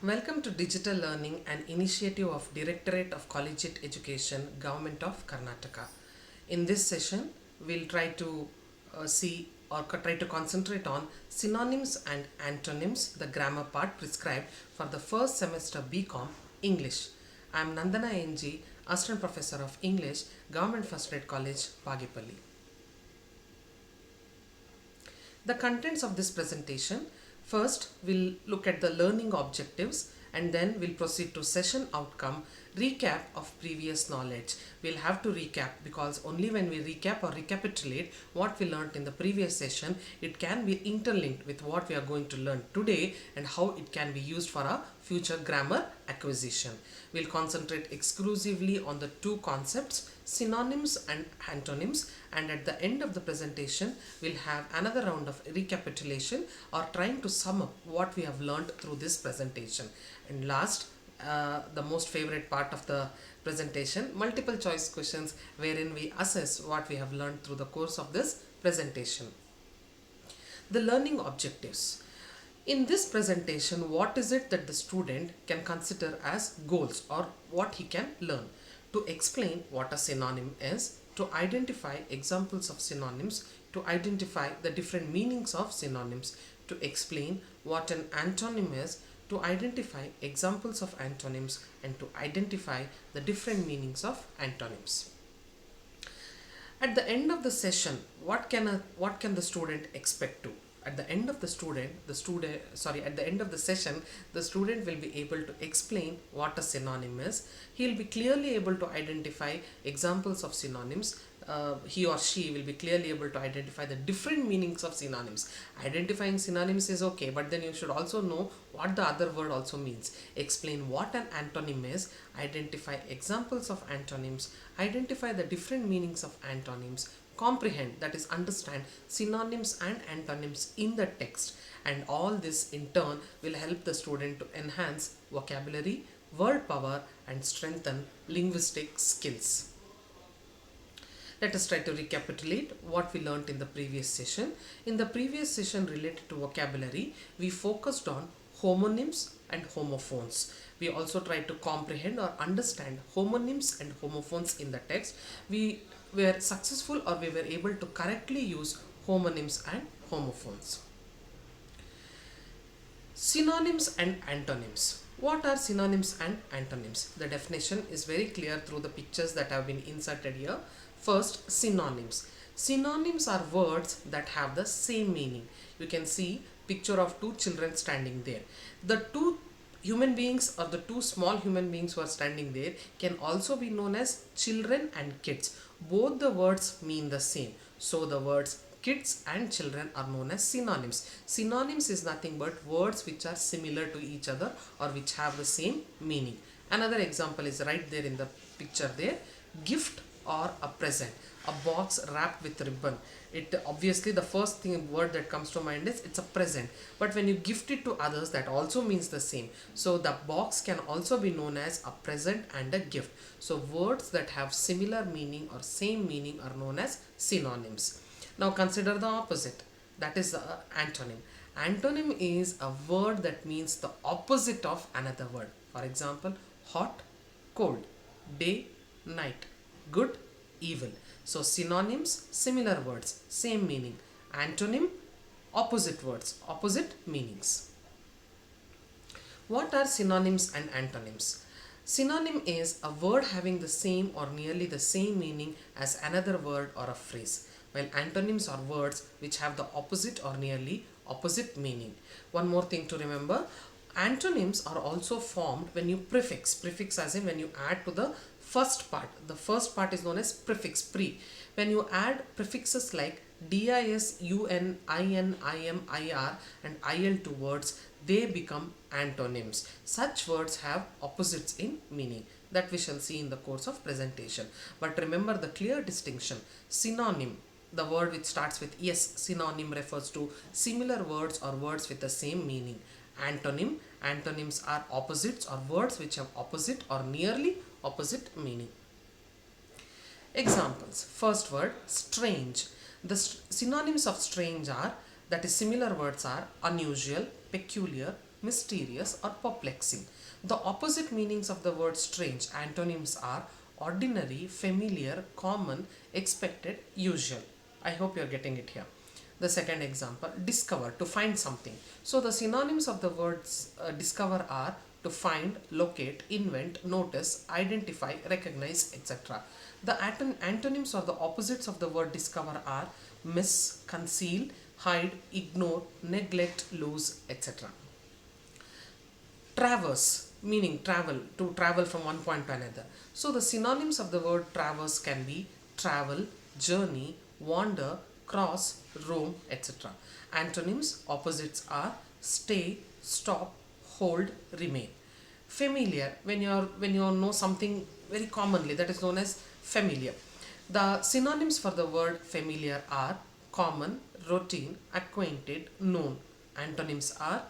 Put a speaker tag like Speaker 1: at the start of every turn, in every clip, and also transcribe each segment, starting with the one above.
Speaker 1: Welcome to Digital Learning, an initiative of Directorate of Collegiate Education, Government of Karnataka. In this session, we'll try to see or try to concentrate on synonyms and antonyms, the grammar part prescribed for the first semester BCom English. I am Nandana NG, Assistant Professor of English, Government First Grade College, Bagipalli. The contents of this presentation: first, we'll look at the learning objectives, and then we'll proceed to session outcome, recap of previous knowledge. We'll have to recap because only when we recap or recapitulate what we learned in the previous session, it can be interlinked with what we are going to learn today and how it can be used for our future grammar acquisition. We'll concentrate exclusively on the two concepts, synonyms and antonyms, and at the end of the presentation we'll have another round of recapitulation or trying to sum up what we have learned through this presentation. And last, the most favorite part of the presentation, multiple choice questions wherein we assess what we have learned through the course of this presentation. The learning objectives. In this presentation, what is it that the student can consider as goals or what he can learn? To explain what a synonym is, to identify examples of synonyms, to identify the different meanings of synonyms, to explain what an antonym is, to identify examples of antonyms, and to identify the different meanings of antonyms. At the end of the session, what can the student expect to? At the end of at the end of the session, the student will be able to explain what a synonym is. He'll be clearly able to identify examples of synonyms. He or she will be clearly able to identify the different meanings of synonyms. Identifying synonyms is okay, but then you should also know what the other word also means. Explain what an antonym is, identify examples of antonyms, identify the different meanings of antonyms, comprehend, that is understand, synonyms and antonyms in the text, and all this in turn will help the student to enhance vocabulary, word power, and strengthen linguistic skills. Let us try to recapitulate what we learnt in the previous session. In the previous session related to vocabulary, we focused on homonyms and homophones. We also tried to comprehend or understand homonyms and homophones in the text. We were successful, or we were able to correctly use homonyms and homophones. Synonyms and antonyms. What are synonyms and antonyms? The definition is very clear through the pictures that have been inserted here. First, synonyms. Synonyms are words that have the same meaning. You can see picture of two children standing there. The two human beings or the two small human beings who are standing there can also be known as children and kids. Both the words mean the same. So the words kids and children are known as synonyms. Synonyms is nothing but words which are similar to each other or which have the same meaning. Another example is right there in the picture there. Gift or a present. A box wrapped with ribbon. It obviously, the first word that comes to mind is it's a present. But when you gift it to others, that also means the same. So the box can also be known as a present and a gift. So words that have similar meaning or same meaning are known as synonyms. Now consider the opposite. That is the antonym. Antonym is a word that means the opposite of another word. For example, hot, cold, day, night, good, evil. So synonyms, similar words, same meaning. Antonym, opposite words, opposite meanings. What are synonyms and antonyms? Synonym is a word having the same or nearly the same meaning as another word or a phrase, while antonyms are words which have the opposite or nearly opposite meaning. One more thing to remember, antonyms are also formed when you prefix as in when you add to the first part. The first part is known as prefix, pre. When you add prefixes like dis, un, in, im, ir and il to words, they become antonyms. Such words have opposites in meaning. That we shall see in the course of presentation. But remember the clear distinction. Synonym, the word which starts with yes, synonym refers to similar words or words with the same meaning. Antonym, antonyms are opposites or words which have opposite or nearly opposite meaning. Examples. First word, strange. The synonyms of strange are, that is similar words are unusual, peculiar, mysterious, or perplexing. The opposite meanings of the word strange, antonyms, are ordinary, familiar, common, expected, usual. I hope you're getting it here. The second example, discover, to find something. So the synonyms of the words discover are to find, locate, invent, notice, identify, recognize, etc. The antonyms or the opposites of the word discover are miss, conceal, hide, ignore, neglect, lose, etc. Traverse, meaning travel, to travel from one point to another. So the synonyms of the word traverse can be travel, journey, wander, cross, roam, etc. Antonyms, opposites, are stay, stop, hold, remain. Familiar, when you know something very commonly, that is known as familiar. The synonyms for the word familiar are common, routine, acquainted, known. Antonyms are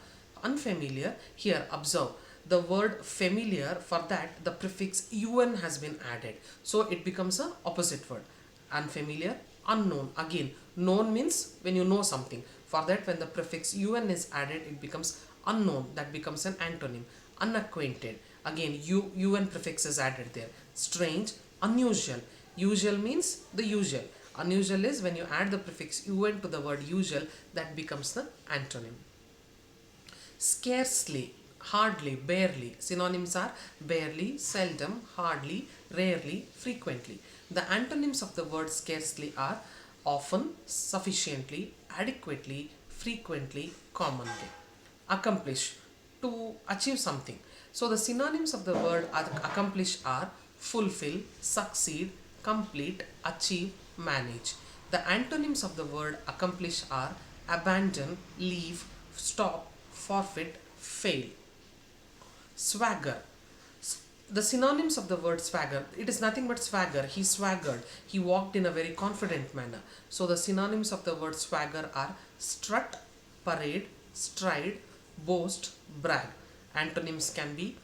Speaker 1: unfamiliar. Here observe the word familiar, for that the prefix un has been added, so it becomes a opposite word. Unfamiliar, unknown. Again, known means when you know something, for that when the prefix un is added it becomes unknown, that becomes an antonym. Unacquainted, again un prefix is added there. Strange, unusual. Usual means the usual. Unusual is when you add the prefix un to the word usual, that becomes the antonym. Scarcely, hardly, barely. Synonyms are barely, seldom, hardly, rarely, frequently. The antonyms of the word scarcely are often, sufficiently, adequately, frequently, commonly. Accomplish, to achieve something. So the synonyms of the word accomplish are fulfill, succeed, complete, achieve, manage. The antonyms of the word accomplish are abandon, leave, stop, forfeit, fail. Swagger. The synonyms of the word swagger, it is nothing but swagger. He swaggered. He walked in a very confident manner. So the synonyms of the word swagger are strut, parade, stride, boast, brag. Antonyms can be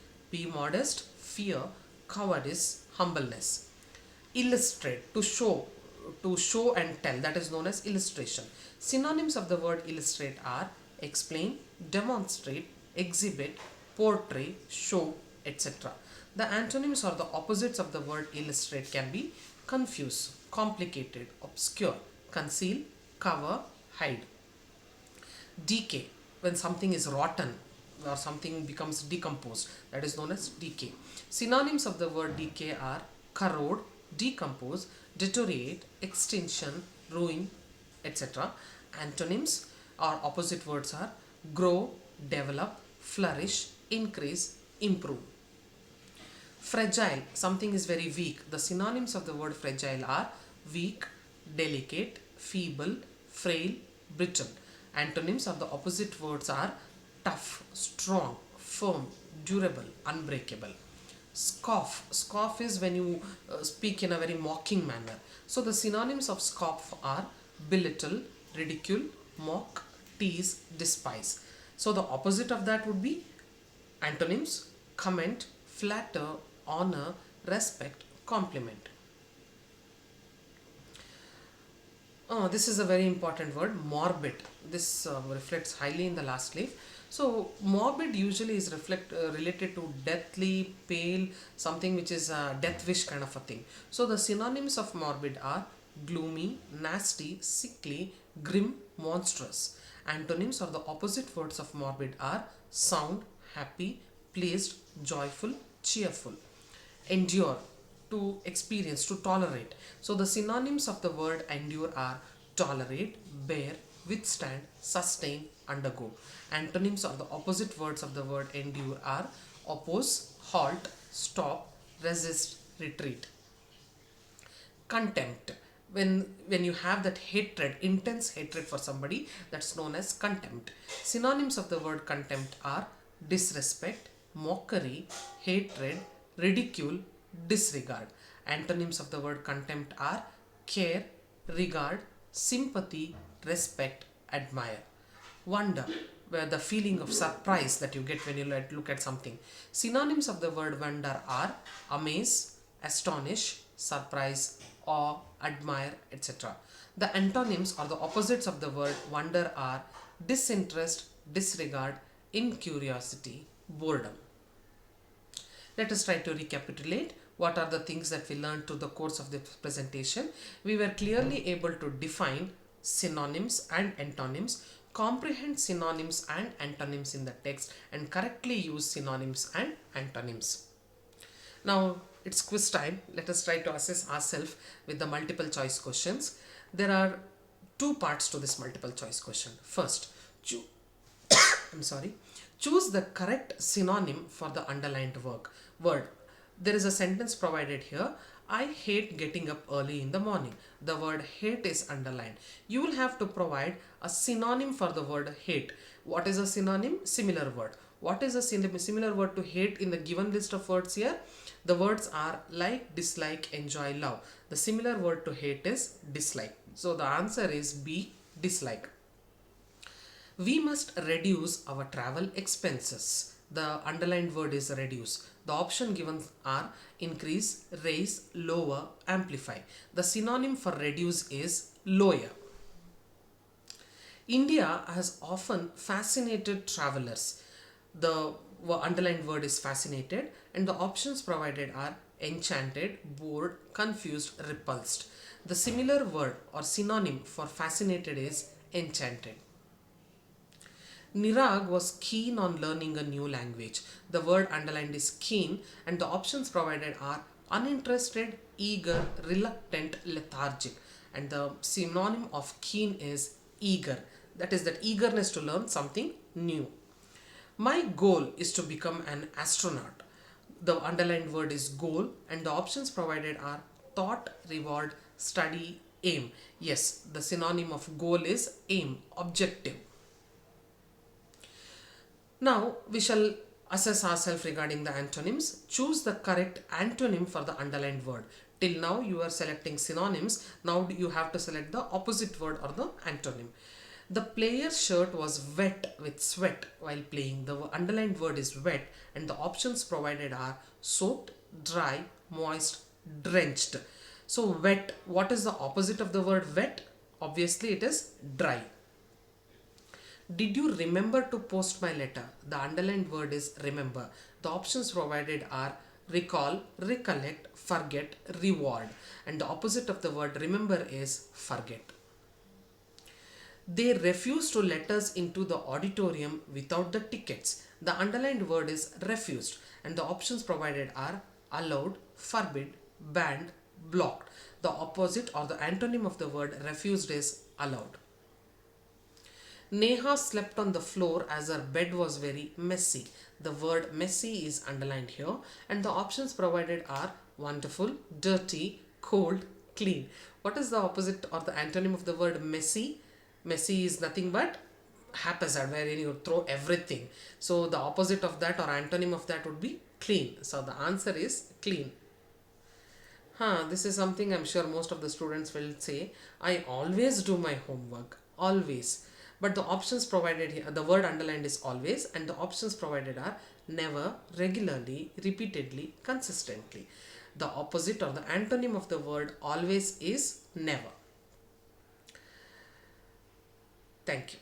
Speaker 1: modest, fear, cowardice, humbleness. Illustrate, to show and tell, that is known as illustration. Synonyms of the word illustrate are explain, demonstrate, exhibit, portray, show, etc. The antonyms or the opposites of the word illustrate can be confuse, complicated, obscure, conceal, cover, hide. Decay, when something is rotten or something becomes decomposed, that is known as decay. Synonyms of the word decay are corrode, decompose, deteriorate, extinction, ruin, etc. Antonyms or opposite words are grow, develop, flourish, increase, improve. Fragile, something is very weak. The synonyms of the word fragile are weak, delicate, feeble, frail, brittle. Antonyms of the opposite words are tough, strong, firm, durable, unbreakable. Scoff. Scoff is when you speak in a very mocking manner. So the synonyms of scoff are belittle, ridicule, mock, tease, despise. So the opposite of that would be antonyms comment, flatter, honor, respect, compliment. This is a very important word, morbid. This reflects highly in the last leaf. So morbid usually is related to deathly, pale, something which is a death wish kind of a thing. So the synonyms of morbid are gloomy, nasty, sickly, grim, monstrous. Antonyms or the opposite words of morbid are sound, happy, pleased, joyful, cheerful. Endure, to experience, to tolerate. So the synonyms of the word endure are tolerate, bear, withstand, sustain, undergo. Antonyms or the opposite words of the word endure are oppose, halt, stop, resist, retreat. Contempt, when you have that hatred, intense hatred for somebody, that's known as contempt. Synonyms of the word contempt are disrespect, mockery, hatred, ridicule, disregard. Antonyms of the word contempt are care, regard, sympathy, respect, admire. Wonder, where the feeling of surprise that you get when you look at something. Synonyms of the word wonder are amaze, astonish, surprise, awe, admire, etc. The antonyms or the opposites of the word wonder are disinterest, disregard, incuriosity, boredom. Let us try to recapitulate what are the things that we learned through the course of this presentation. We were clearly able to define synonyms and antonyms, comprehend synonyms and antonyms in the text, and correctly use synonyms and antonyms. Now it's quiz time. Let us try to assess ourselves with the multiple choice questions. There are two parts to this multiple choice question. First, choose the correct synonym for the underlined word. There is a sentence provided here. I hate getting up early in the morning. The word hate is underlined. You will have to provide a synonym for the word hate. What is a synonym? Similar word. What is a similar word to hate in the given list of words here? The words are like, dislike, enjoy, love. The similar word to hate is dislike. So the answer is B, dislike. We must reduce our travel expenses. The underlined word is reduce. The option given are increase, raise, lower, amplify. The synonym for reduce is lower. India has often fascinated travelers. The underlined word is fascinated, and the options provided are enchanted, bored, confused, repulsed. The similar word or synonym for fascinated is enchanted. Nirag was keen on learning a new language. The word underlined is keen, and the options provided are uninterested, eager, reluctant, lethargic. And the synonym of keen is eager. That is that eagerness to learn something new. My goal is to become an astronaut. The underlined word is goal, and the options provided are thought, reward, study, aim. Yes, the synonym of goal is aim, objective. Now we shall assess ourselves regarding the antonyms. Choose the correct antonym for the underlined word. Till now you are selecting synonyms. Now you have to select the opposite word or the antonym. The player's shirt was wet with sweat while playing. The underlined word is wet, and the options provided are soaked, dry, moist, drenched. So wet, what is the opposite of the word wet? Obviously it is dry. Did you remember to post my letter? The underlined word is remember. The options provided are recall, recollect, forget, reward. And the opposite of the word remember is forget. They refused to let us into the auditorium without the tickets. The underlined word is refused, and the options provided are allowed, forbid, banned, blocked. The opposite or the antonym of the word refused is allowed. Neha slept on the floor as her bed was very messy. The word messy is underlined here, and the options provided are wonderful, dirty, cold, clean. What is the opposite or the antonym of the word messy? Messy is nothing but haphazard, wherein you throw everything. So the opposite of that or antonym of that would be clean. So the answer is clean. This is something I'm sure most of the students will say. I always do my homework. Always. But the options provided here, the word underlined is always, and the options provided are never, regularly, repeatedly, consistently. The opposite or the antonym of the word always is never. Thank you.